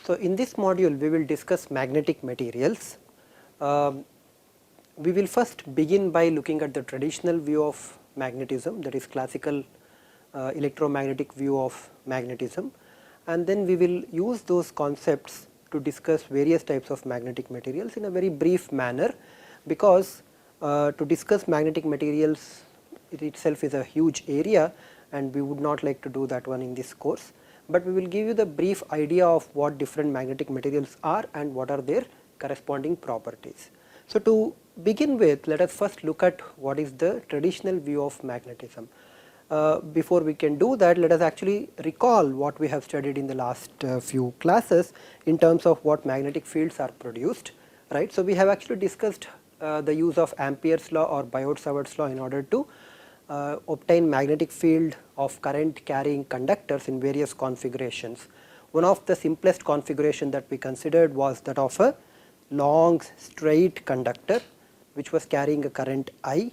So, in this module we will discuss magnetic materials. We will first begin by looking at the traditional view of magnetism, that is classical electromagnetic view of magnetism, and then we will use those concepts to discuss various types of magnetic materials in a very brief manner, because to discuss magnetic materials it itself is a huge area and we would not like to do that one in this course, but we will give you the brief idea of what different magnetic materials are and what are their corresponding properties. So, to begin with, let us first look at what is the traditional view of magnetism. Before we can do that, let us actually recall what we have studied in the last few classes in terms of what magnetic fields are produced, right. So, we have actually discussed the use of Ampere's law or Biot-Savart's law in order to obtain magnetic field of current carrying conductors in various configurations. One of the simplest configuration that we considered was that of a long straight conductor which was carrying a current I,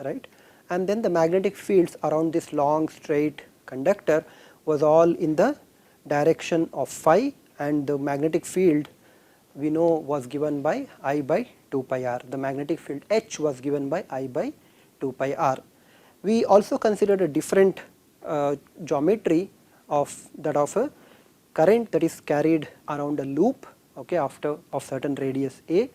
right, and then the magnetic fields around this long straight conductor was all in the direction of phi, and the magnetic field we know was given by I by 2 pi r. The magnetic field H was given by I by 2 pi r. We also considered a different geometry of that of a current that is carried around a loop, okay, of certain radius a,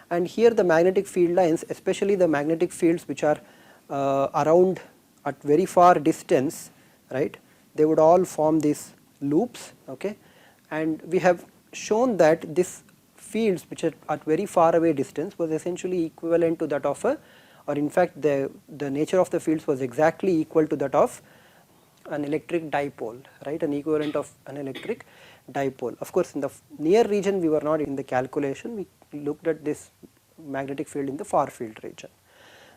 and here the magnetic field lines, especially the magnetic fields which are around at very far distance, right, they would all form these loops, okay, and we have shown that this fields which are at very far away distance was essentially equivalent to that of a, or in fact the nature of the fields was exactly equal to that of an electric dipole, right, an equivalent of an electric dipole. Of course, in the near region we were not in the calculation, we looked at this magnetic field in the far field region.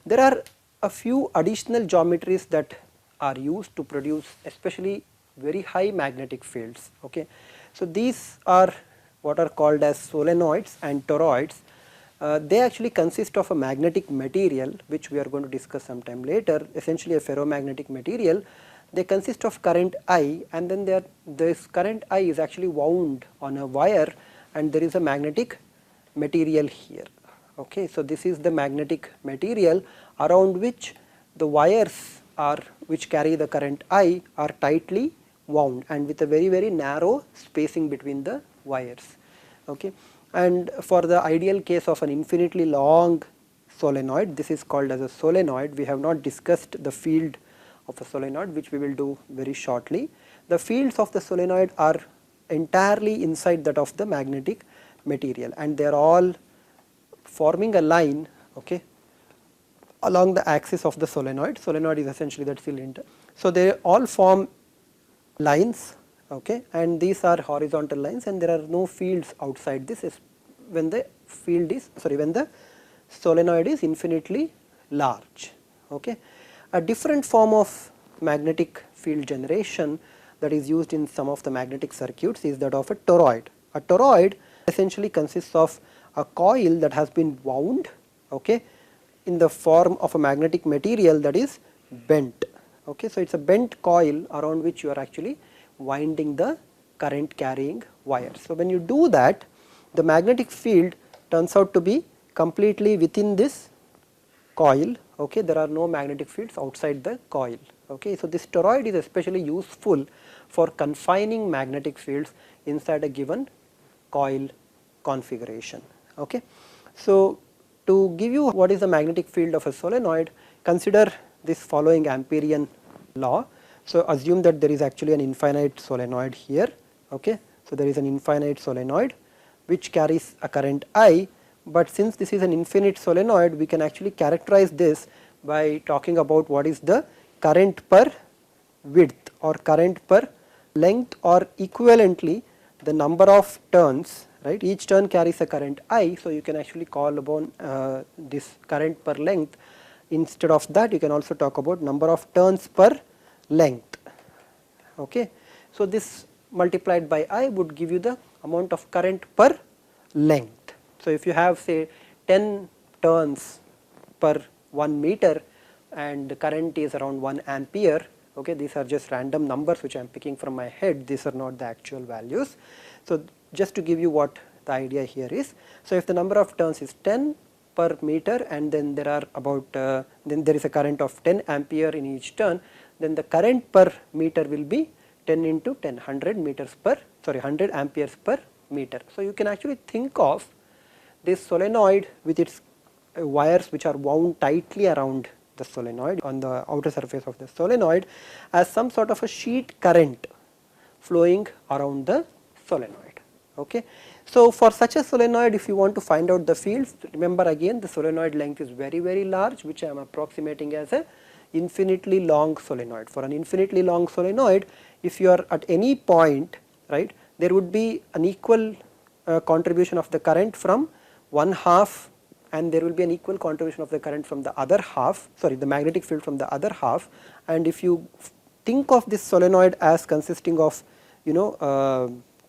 There are a few additional geometries that are used to produce especially very high magnetic fields, okay. So, these are what are called as solenoids and toroids. They actually consist of a magnetic material which we are going to discuss sometime later, essentially a ferromagnetic material. They consist of current I, and then this current I is actually wound on a wire, and there is a magnetic material here, okay. So, this is the magnetic material around which the wires are which carry the current I are tightly wound and with a very narrow spacing between the wires, okay. And for the ideal case of an infinitely long solenoid, this is called as a solenoid. We have not discussed the field of a solenoid, which we will do very shortly. The fields of the solenoid are entirely inside that of the magnetic material, and they are all forming a line, okay, along the axis of the solenoid. Solenoid is essentially that cylinder. So, they all form lines, okay, and these are horizontal lines, and there are no fields outside this when the field is when the solenoid is infinitely large, okay. A different form of magnetic field generation that is used in some of the magnetic circuits is that of a toroid. A toroid essentially consists of a coil that has been wound, okay, in the form of a magnetic material that is bent, okay. So, it is a bent coil around which you are actually winding the current carrying wires. So, when you do that, the magnetic field turns out to be completely within this coil, okay. There are no magnetic fields outside the coil, okay. So, this toroid is especially useful for confining magnetic fields inside a given coil configuration, okay. So, to give you what is the magnetic field of a solenoid, consider this following Amperian law. So, assume that there is actually an infinite solenoid here, okay. So, there is an infinite solenoid which carries a current I, but since this is an infinite solenoid, we can actually characterize this by talking about what is the current per width or current per length, or equivalently the number of turns, right. Each turn carries a current I, so you can actually call upon this current per length. Instead of that, you can also talk about number of turns per length, okay. So, this multiplied by I would give you the amount of current per length. So, if you have say 10 turns per 1 meter and the current is around 1 ampere, okay, these are just random numbers which I am picking from my head, these are not the actual values. So, just to give you what the idea here is. So, if the number of turns is 10 per meter and then there are about then there is a current of 10 ampere in each turn, then the current per meter will be 10 into 10, 100 meters per 100 amperes per meter. So, you can actually think of this solenoid with its wires which are wound tightly around the solenoid on the outer surface of the solenoid as some sort of a sheet current flowing around the solenoid. Okay. So, for such a solenoid, if you want to find out the fields, remember again the solenoid length is very large, which I am approximating as a infinitely long solenoid. For an infinitely long solenoid, if you are at any point, right, there would be an equal contribution of the current from one half and there will be an equal contribution of the current from the other half, the magnetic field from the other half. And if you think of this solenoid as consisting of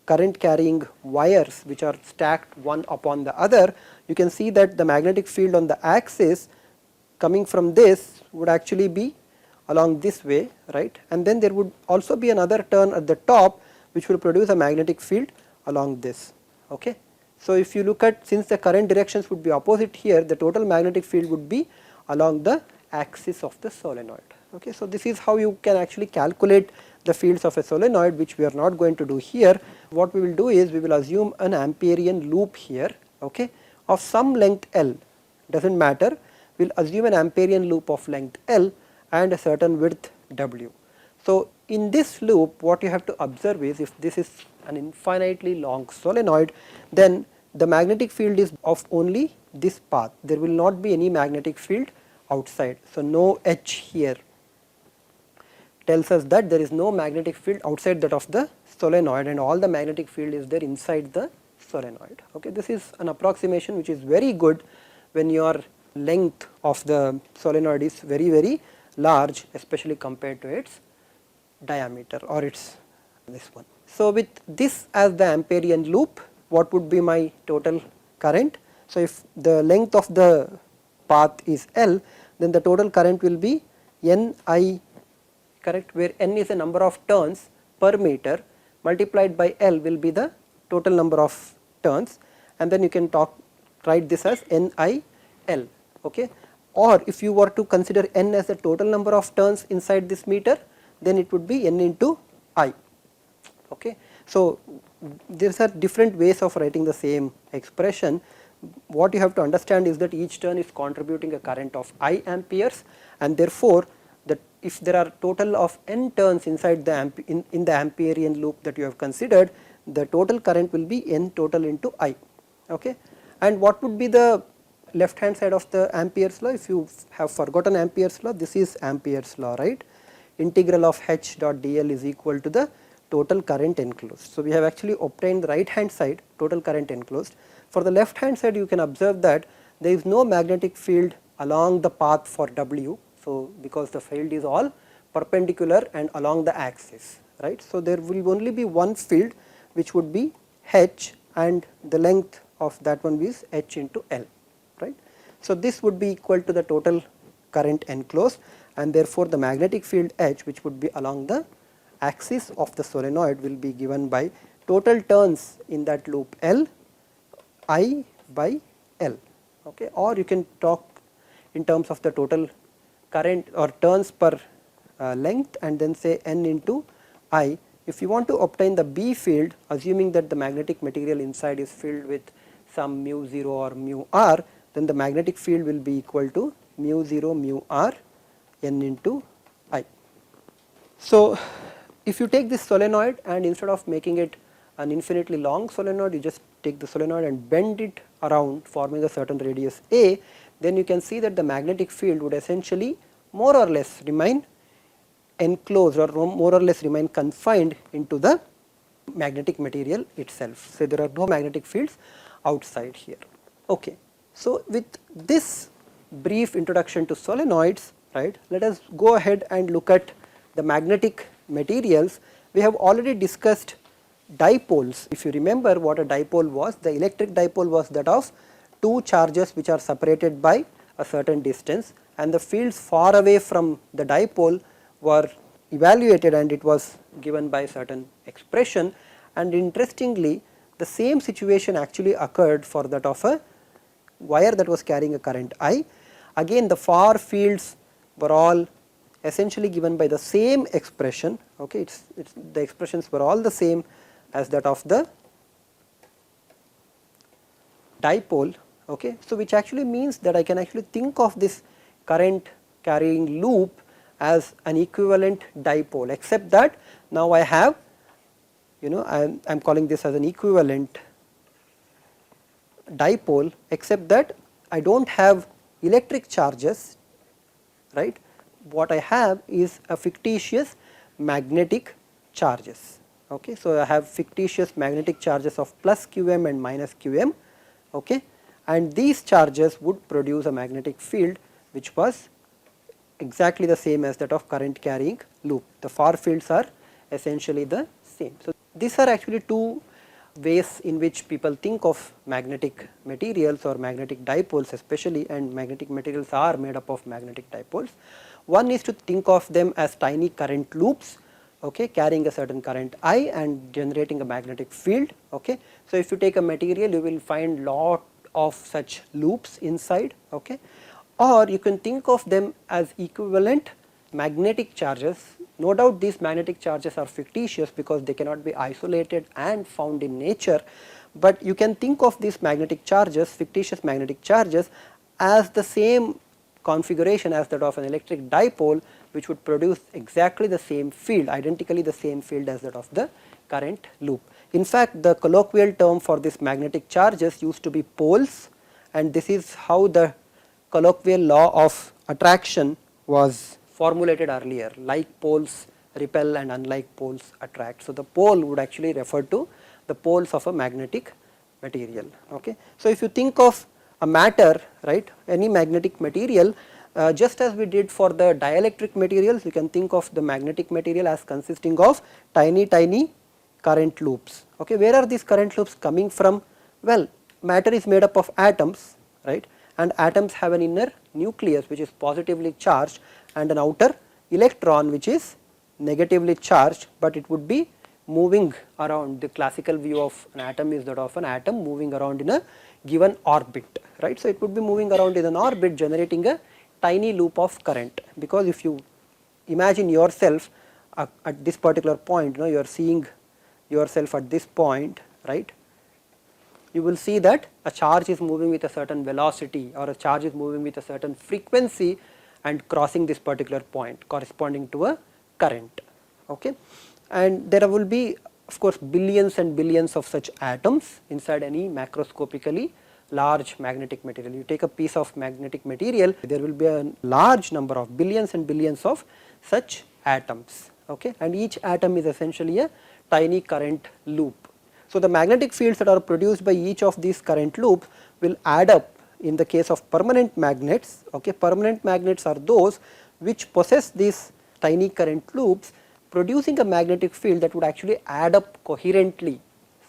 current carrying wires which are stacked one upon the other, you can see that the magnetic field on the axis coming from this would actually be along this way, right, and then there would also be another turn at the top which will produce a magnetic field along this. Okay. So, if you look at, since the current directions would be opposite here, the total magnetic field would be along the axis of the solenoid. Okay. So, this is how you can actually calculate the fields of a solenoid, which we are not going to do here. What we will do is we will assume an Amperian loop here, okay, of some length L, does not matter, we will assume an Amperian loop of length L and a certain width W. So, in this loop what you have to observe is, if this is an infinitely long solenoid, then the magnetic field is of only this path, there will not be any magnetic field outside. So, no H here tells us that there is no magnetic field outside that of the solenoid and all the magnetic field is there inside the solenoid. Okay. This is an approximation which is very good when your length of the solenoid is very large, especially compared to its diameter or its this one. So, with this as the Amperian loop, what would be my total current? So, if the length of the path is L, then the total current will be Ni, correct, where N is the number of turns per meter multiplied by L will be the total number of turns, and then you can write this as NIL. Okay. Or if you were to consider N as the total number of turns inside this meter, then it would be N into I. Okay. So, there are different ways of writing the same expression. What you have to understand is that each turn is contributing a current of I amperes, and therefore, if there are total of n turns inside the in the Amperian loop that you have considered, the total current will be n total into I. Okay. And what would be the left hand side of the Ampere's law? If you have forgotten Ampere's law, this is Ampere's law, right. Integral of H dot dl is equal to the total current enclosed. So, we have actually obtained the right hand side, total current enclosed. For the left hand side, you can observe that there is no magnetic field along the path for W. So, because the field is all perpendicular and along the axis, right. So, there will only be one field which would be H, and the length of that one is H into L, right. So, this would be equal to the total current enclosed, and therefore, the magnetic field H, which would be along the axis of the solenoid, will be given by total turns in that loop L, I by L. Okay. Or you can talk in terms of the total current or turns per length and then say N into I. If you want to obtain the B field, assuming that the magnetic material inside is filled with some mu 0 or mu r, then the magnetic field will be equal to mu 0 mu r N into I. So, if you take this solenoid and instead of making it an infinitely long solenoid, you just take the solenoid and bend it around, forming a certain radius A, then you can see that the magnetic field would essentially more or less remain enclosed or more or less remain confined into the magnetic material itself. So, there are no magnetic fields outside here. Okay. So, with this brief introduction to solenoids, right, let us go ahead and look at the magnetic materials. We have already discussed dipoles. If you remember what a dipole was, the electric dipole was that of two charges which are separated by a certain distance, and the fields far away from the dipole were evaluated and it was given by certain expression. And interestingly, the same situation actually occurred for that of a wire that was carrying a current I. Again the far fields were all essentially given by the same expression, okay, the expressions were all the same as that of the dipole, okay. So which actually means that I can actually think of this current carrying loop as an equivalent dipole, except that now I have, you know, I am calling this as an equivalent dipole, except that I do not have electric charges, right. What I have is a fictitious magnetic charges, okay. So I have fictitious magnetic charges of plus qm and minus qm, okay, and these charges would produce a magnetic field which was exactly the same as that of current carrying loop. The far fields are essentially the same. So these are actually two ways in which people think of magnetic materials or magnetic dipoles especially, and magnetic materials are made up of magnetic dipoles. One is to think of them as tiny current loops, okay, carrying a certain current I and generating a magnetic field, okay. So if you take a material, you will find lot of such loops inside, okay, or you can think of them as equivalent magnetic charges. No doubt these magnetic charges are fictitious because they cannot be isolated and found in nature, but you can think of these magnetic charges, fictitious magnetic charges, as the same configuration as that of an electric dipole, which would produce exactly the same field, identically the same field as that of the current loop. In fact, the colloquial term for this magnetic charges used to be poles, and this is how the colloquial law of attraction was formulated earlier, like poles repel and unlike poles attract. So the pole would actually refer to the poles of a magnetic material, okay. So if you think of a matter, right, any magnetic material, just as we did for the dielectric materials, you can think of the magnetic material as consisting of tiny current loops, okay. Where are these current loops coming from? Well, matter is made up of atoms, right, and atoms have an inner nucleus which is positively charged and an outer electron which is negatively charged, but it would be moving around. The classical view of an atom is that of an atom moving around in a given orbit, right. So it would be moving around in an orbit generating a tiny loop of current, because if you imagine yourself at this particular point, you know, you are seeing yourself at this point, right, you will see that a charge is moving with a certain velocity or a charge is moving with a certain frequency and crossing this particular point corresponding to a current, okay. And there will be of course billions and billions of such atoms inside any macroscopically large magnetic material. You take a piece of magnetic material, there will be a large number of billions and billions of such atoms, okay, and each atom is essentially a tiny current loop. So the magnetic fields that are produced by each of these current loops will add up in the case of permanent magnets, okay. Permanent magnets are those which possess these tiny current loops, producing a magnetic field that would actually add up coherently.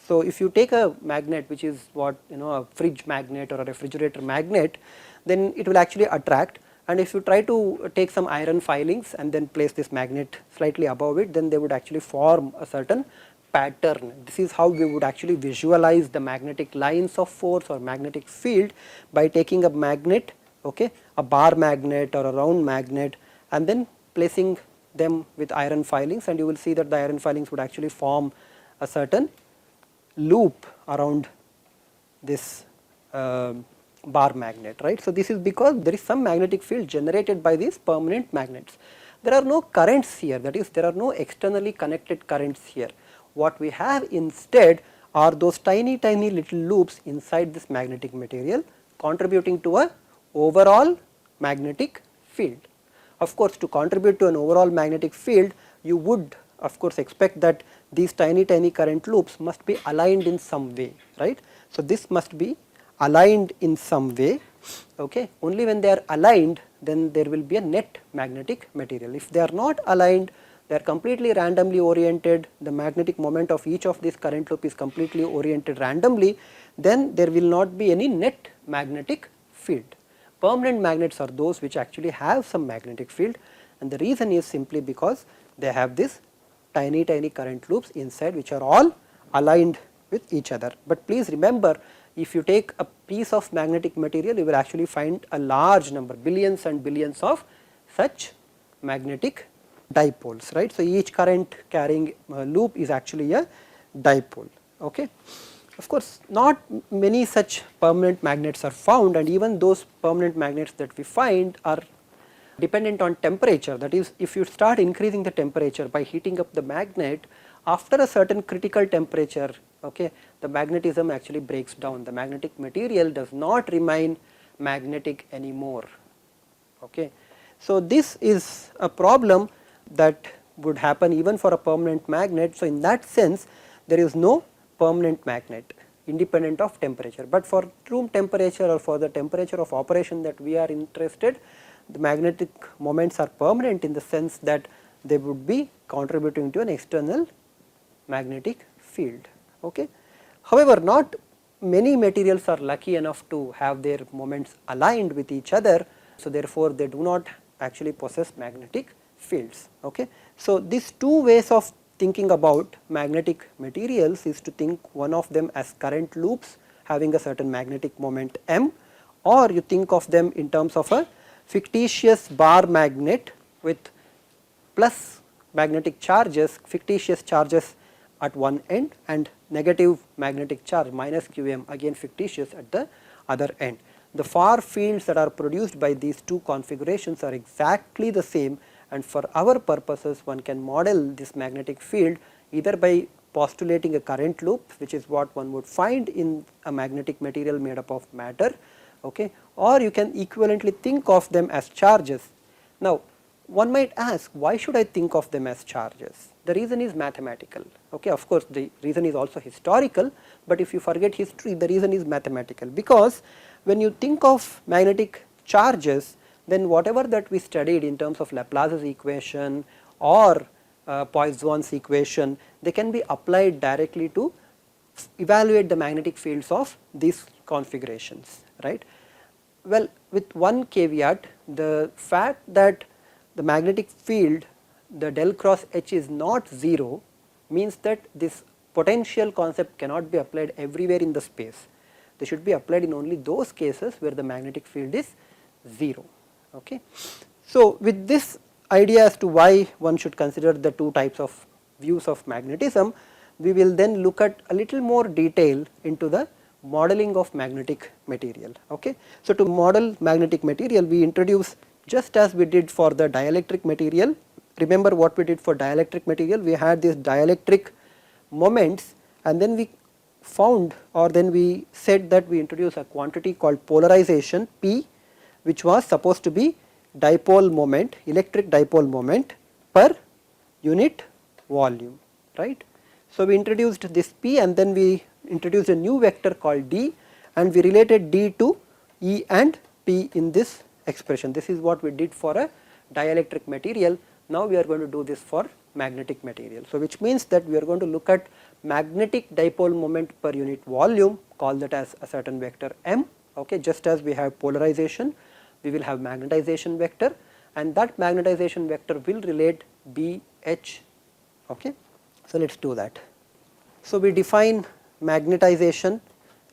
So if you take a magnet which is what, you know, a fridge magnet or a refrigerator magnet, then it will actually attract, and if you try to take some iron filings and then place this magnet slightly above it, then they would actually form a certain pattern. This is how we would actually visualize the magnetic lines of force or magnetic field, by taking a magnet, okay, a bar magnet or a round magnet, and then placing them with iron filings, and you will see that the iron filings would actually form a certain loop around this bar magnet, right. So this is because there is some magnetic field generated by these permanent magnets. There are no currents here, that is, there are no externally connected currents here. What we have instead are those tiny little loops inside this magnetic material, contributing to a overall magnetic field. Of course, to contribute to an overall magnetic field, you would of course expect that these tiny current loops must be aligned in some way, right. So this must be aligned in some way, okay. Only when they are aligned, then there will be a net magnetic material. If they are not aligned, they are completely randomly oriented, the magnetic moment of each of these current loop is completely oriented randomly, then there will not be any net magnetic field. Permanent magnets are those which actually have some magnetic field, and the reason is simply because they have this tiny current loops inside which are all aligned with each other. But please remember, if you take a piece of magnetic material, you will actually find a large number, billions and billions of such magnetic dipoles, right. So, each current carrying loop is actually a dipole. Okay. Of course, not many such permanent magnets are found, and even those permanent magnets that we find are dependent on temperature. That is, if you start increasing the temperature by heating up the magnet, after a certain critical temperature, okay, the magnetism actually breaks down. The magnetic material does not remain magnetic anymore. Okay. So, this is a problem that would happen even for a permanent magnet. So, in that sense, there is no permanent magnet independent of temperature, but for room temperature or for the temperature of operation that we are interested, the magnetic moments are permanent in the sense that they would be contributing to an external magnetic field. Okay. However, not many materials are lucky enough to have their moments aligned with each other. So, therefore, they do not actually possess magnetic fields. Okay. So, these two ways of thinking about magnetic materials is to think one of them as current loops having a certain magnetic moment M, or you think of them in terms of a fictitious bar magnet with plus magnetic charges, fictitious charges at one end, and negative magnetic charge minus QM, again fictitious at the other end. The far fields that are produced by these two configurations are exactly the same, and for our purposes one can model this magnetic field either by postulating a current loop, which is what one would find in a magnetic material made up of matter, okay, or you can equivalently think of them as charges. Now, one might ask, why should I think of them as charges? The reason is mathematical. Okay, of course, the reason is also historical, but if you forget history, the reason is mathematical, because when you think of magnetic charges, then whatever that we studied in terms of Laplace's equation or Poisson's equation, they can be applied directly to evaluate the magnetic fields of these configurations, right. Well, with one caveat, the fact that the magnetic field, the del cross H is not 0, means that this potential concept cannot be applied everywhere in the space. They should be applied in only those cases where the magnetic field is 0. Okay. So, with this idea as to why one should consider the two types of views of magnetism, we will then look at a little more detail into the modeling of magnetic material. Okay. So, to model magnetic material, we introduce, just as we did for the dielectric material. Remember what we did for dielectric material? We had these dielectric moments, and then we found, or then we said that we introduce a quantity called polarization P, which was supposed to be dipole moment, electric dipole moment per unit volume, right. So, we introduced this P, and then we introduced a new vector called D, and we related D to E and P in this expression. This is what we did for a dielectric material. Now, we are going to do this for magnetic material. So, which means that we are going to look at magnetic dipole moment per unit volume, call that as a certain vector M. Okay, just as we have polarization, we will have magnetization vector, and that magnetization vector will relate BH. Okay. So, let us do that. So, we define magnetization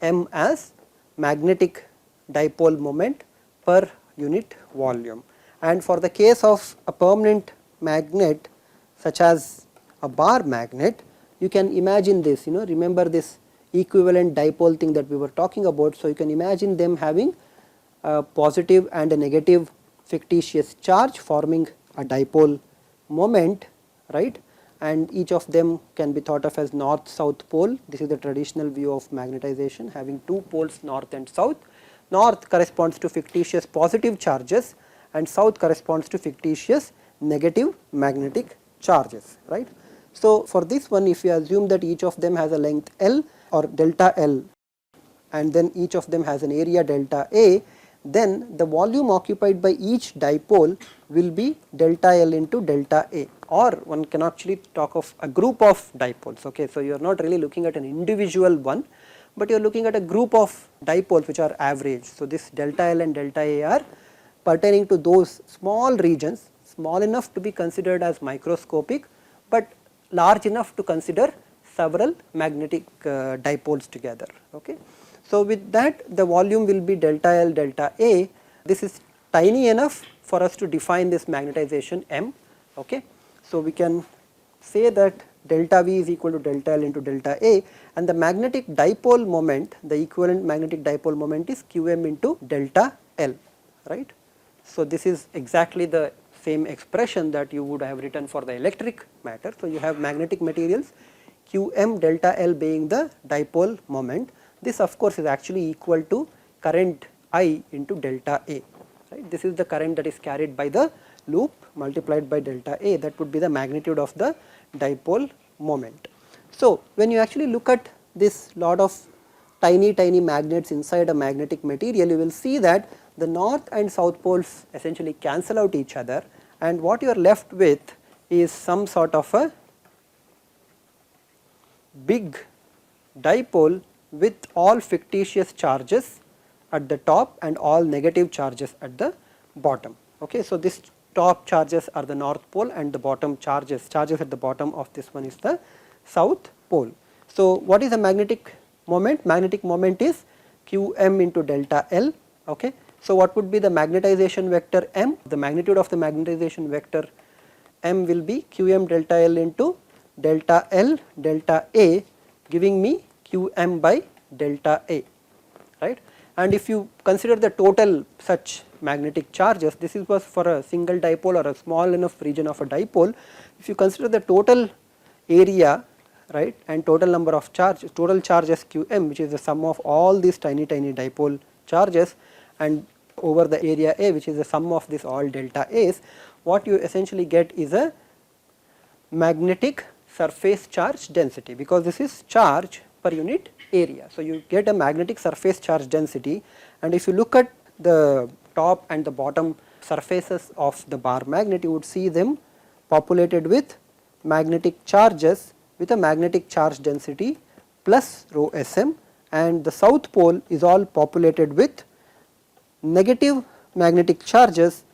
M as magnetic dipole moment per unit volume, and for the case of a permanent magnet such as a bar magnet, you can imagine this, remember this equivalent dipole thing that we were talking about. So, you can imagine them having a positive and a negative fictitious charge forming a dipole moment, right, and each of them can be thought of as north south pole. This is the traditional view of magnetization, having two poles north and south. North corresponds to fictitious positive charges and south corresponds to fictitious negative magnetic charges, right. So, for this one, if you assume that each of them has a length L or delta L, and then each of them has an area delta A, then the volume occupied by each dipole will be delta L into delta A, or one can actually talk of a group of dipoles. Okay. So, you are not really looking at an individual one, but you are looking at a group of dipoles which are average. So, this delta L and delta A are pertaining to those small regions, small enough to be considered as microscopic, but large enough to consider several magnetic dipoles together. Okay. So, with that the volume will be delta L delta A. This is tiny enough for us to define this magnetization M. Okay. So, we can say that delta V is equal to delta L into delta A, and the magnetic dipole moment, the equivalent magnetic dipole moment is Qm into delta L, right. So, this is exactly the same expression that you would have written for the electric matter. So, you have magnetic materials Qm delta L being the dipole moment. This of course is actually equal to current I into delta A, right. This is the current that is carried by the loop multiplied by delta A, that would be the magnitude of the dipole moment. So, when you actually look at this lot of tiny magnets inside a magnetic material, you will see that the north and south poles essentially cancel out each other, and what you are left with is some sort of a big dipole with all fictitious charges at the top and all negative charges at the bottom. Okay. So, this top charges are the north pole and the bottom charges at the bottom of this one is the south pole. So, what is the magnetic moment? Magnetic moment is Qm into delta L. Okay. So, what would be the magnetization vector M? The magnitude of the magnetization vector M will be Qm delta L into delta L delta A, giving me Qm by delta A, right. And if you consider the total such magnetic charges, this was for a single dipole or a small enough region of a dipole. If you consider the total area, right, and total number of charges, total charges Qm, which is the sum of all these tiny dipole charges, and over the area A, which is the sum of this all delta A's, what you essentially get is a magnetic surface charge density, because this is charge per unit area. So, you get a magnetic surface charge density, and if you look at the top and the bottom surfaces of the bar magnet, you would see them populated with magnetic charges with a magnetic charge density plus rho Sm, and the south pole is all populated with negative magnetic charges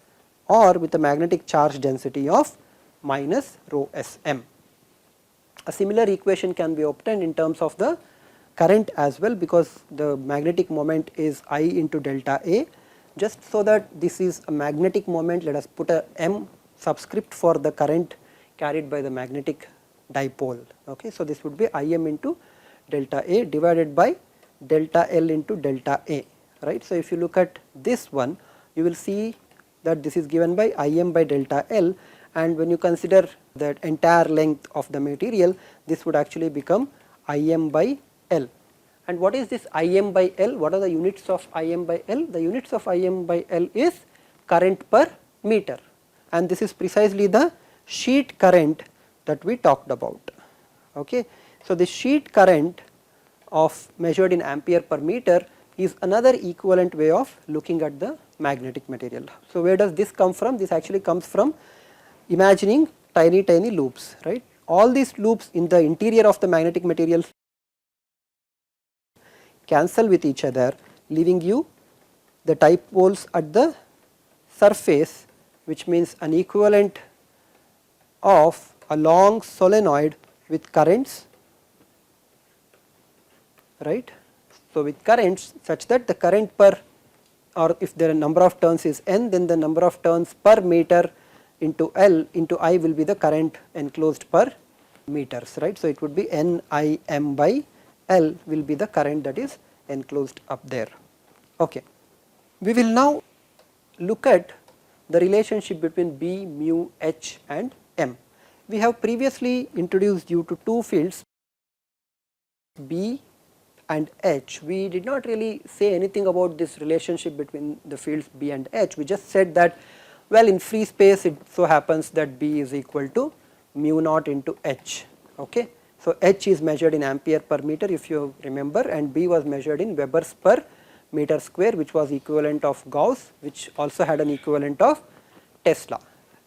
or with a magnetic charge density of minus rho Sm. A similar equation can be obtained in terms of the current as well, because the magnetic moment is I into delta A. Just so that this is a magnetic moment, let us put a M subscript for the current carried by the magnetic dipole. Okay. So, this would be Im into delta A divided by delta L into delta A, right. So, if you look at this one, you will see that this is given by Im by delta L, and when you consider the entire length of the material, this would actually become Im by L. And what is this Im by L? What are the units of Im by L? The units of Im by L is current per meter, and this is precisely the sheet current that we talked about. Okay. So, the sheet current of measured in ampere per meter is another equivalent way of looking at the magnetic material. So, where does this come from? This actually comes from imagining tiny loops, right. All these loops in the interior of the magnetic material cancel with each other, leaving you the dipoles at the surface, which means an equivalent of a long solenoid with currents, right. So, with currents such that the current per, or if the number of turns is n, then the number of turns per meter into L into I will be the current enclosed per meters, right. So, it would be Nim by L will be the current that is enclosed up there. Okay. We will now look at the relationship between B, mu, H and M. We have previously introduced you to two fields, B and H. We did not really say anything about this relationship between the fields B and H. We just said that, well, in free space it so happens that B is equal to mu naught into H. Okay. So, H is measured in ampere per meter, if you remember, and B was measured in Webers per meter square, which was equivalent of Gauss, which also had an equivalent of Tesla,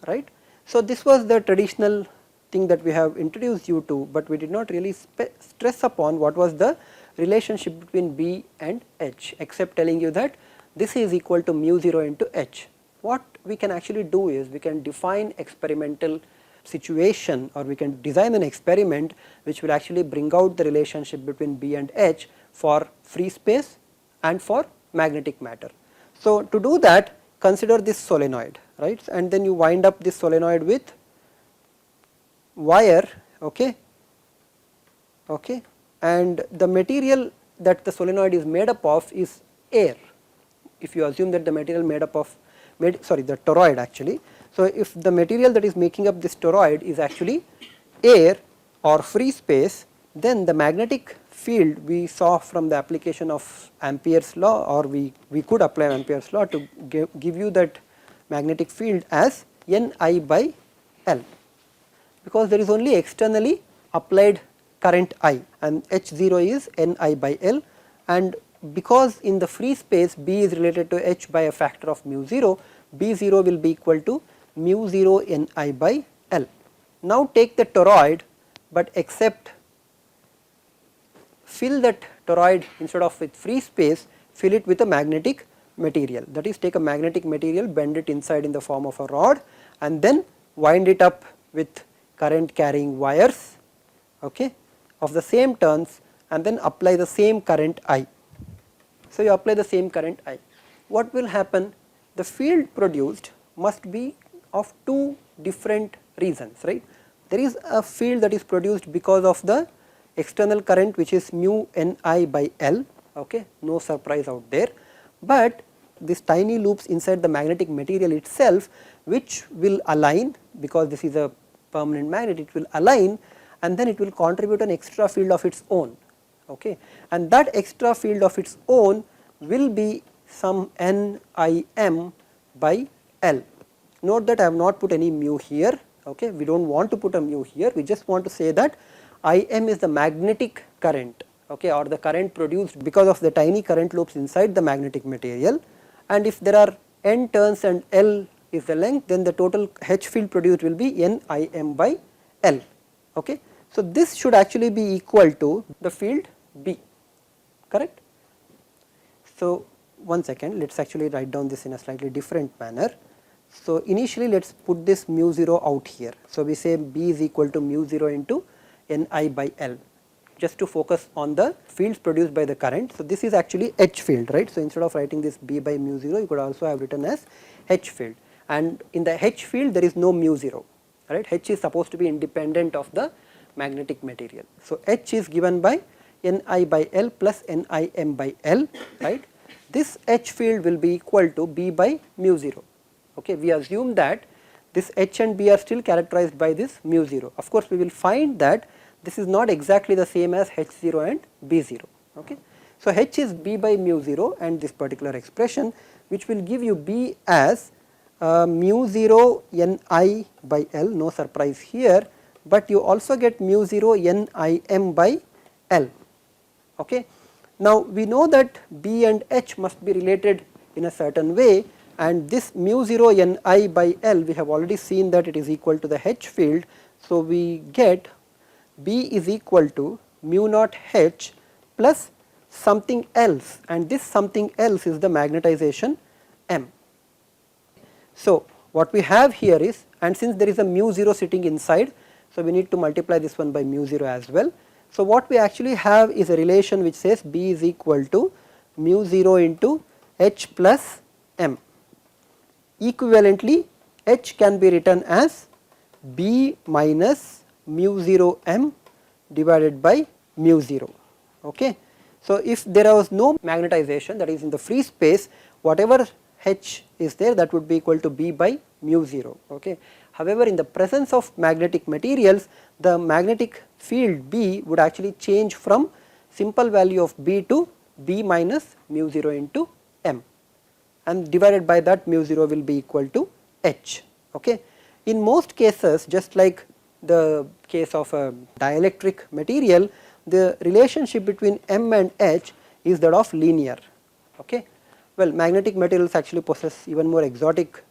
right. So, this was the traditional thing that we have introduced you to, but we did not really stress upon what was the relationship between B and H, except telling you that this is equal to mu 0 into H. What we can actually do is we can define experimental situation, or we can design an experiment which will actually bring out the relationship between B and H for free space and for magnetic matter. So, to do that, consider this solenoid, right, and then you wind up this solenoid with wire, okay, and the material that the solenoid is made up of is air. If you assume that the material made up of the toroid actually. So, if the material that is making up this toroid is actually air or free space, then the magnetic field we saw from the application of Ampere's law, or we could apply Ampere's law to give you that magnetic field as Ni by L, because there is only externally applied current I, and H0 is Ni by L, and because in the free space B is related to H by a factor of mu 0, B0 will be equal to mu 0 Ni by L. Now take the toroid, but fill that toroid, instead of with free space, fill it with a magnetic material. That is, take a magnetic material, bend it inside in the form of a rod, and then wind it up with current carrying wires, okay, of the same turns, and then apply the same current I. So, you apply the same current I. What will happen? The field produced must be of two different reasons, right. There is a field that is produced because of the external current, which is mu Ni by L, okay, no surprise out there, but this tiny loops inside the magnetic material itself, which will align, because this is a permanent magnet, it will align, and then it will contribute an extra field of its own, okay, and that extra field of its own will be some Nim by L. Note that I have not put any mu here, okay, we do not want to put a mu here, we just want to say that Im is the magnetic current, okay, or the current produced because of the tiny current loops inside the magnetic material, and if there are n turns and L is the length, then the total H field produced will be Nim by L, okay. So, this should actually be equal to the field B, correct. So, one second, let us actually write down this in a slightly different manner. So, initially let us put this mu 0 out here. So, we say B is equal to mu 0 into Ni by L, just to focus on the fields produced by the current. So, this is actually H field, right. So, instead of writing this B by mu 0, you could also have written as H field, and in the H field there is no mu 0, right. H is supposed to be independent of the magnetic material. So, H is given by Ni by L plus Nim by L, right. This H field will be equal to B by mu 0, okay. We assume that this H and B are still characterized by this mu 0. Of course, we will find that this is not exactly the same as H0 and B0, okay. So, H is B by mu 0, and this particular expression, which will give you B as mu 0 Ni by L, no surprise here, but you also get mu 0 Nim by L, okay. Now, we know that B and H must be related in a certain way, and this mu 0 Ni by L, we have already seen that it is equal to the H field. So, we get B is equal to mu naught H plus something else, and this something else is the magnetization M. So, what we have here is, and since there is a mu 0 sitting inside, so we need to multiply this one by mu 0 as well. So, what we actually have is a relation which says B is equal to mu 0 into H plus M. Equivalently, H can be written as B minus mu 0 M divided by mu 0, okay. So, if there was no magnetization, that is in the free space, whatever H is there, that would be equal to B by mu 0, okay. However, in the presence of magnetic materials, the magnetic field B would actually change from simple value of B to B minus mu 0 into M, and divided by that mu 0 will be equal to H, okay. In most cases, just like the case of a dielectric material, the relationship between M and H is that of linear, okay. Well, magnetic materials actually possess even more exotic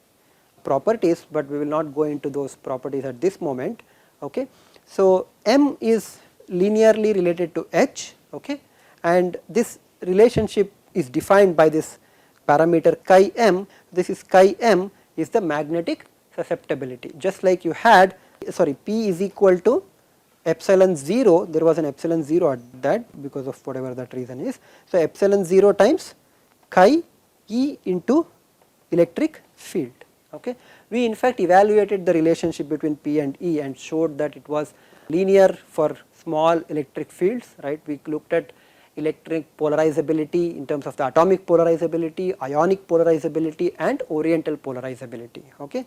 properties, but we will not go into those properties at this moment, okay. So, M is linearly related to H, okay, and this relationship is defined by this parameter chi m. This is chi m is the magnetic susceptibility, just like you had sorry, P is equal to epsilon 0, there was an epsilon 0 at that because of whatever that reason is. So, epsilon 0 times chi E into electric field. Okay. We in fact evaluated the relationship between P and E and showed that it was linear for small electric fields, right. We looked at electric polarizability in terms of the atomic polarizability, ionic polarizability and oriental polarizability. Okay.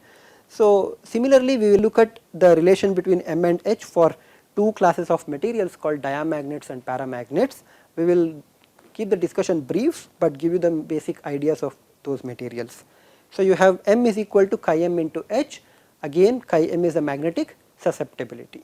So, similarly we will look at the relation between M and H for two classes of materials called diamagnets and paramagnets. We will keep the discussion brief, but give you the basic ideas of those materials. So, you have M is equal to chi m into H, again chi m is the magnetic susceptibility.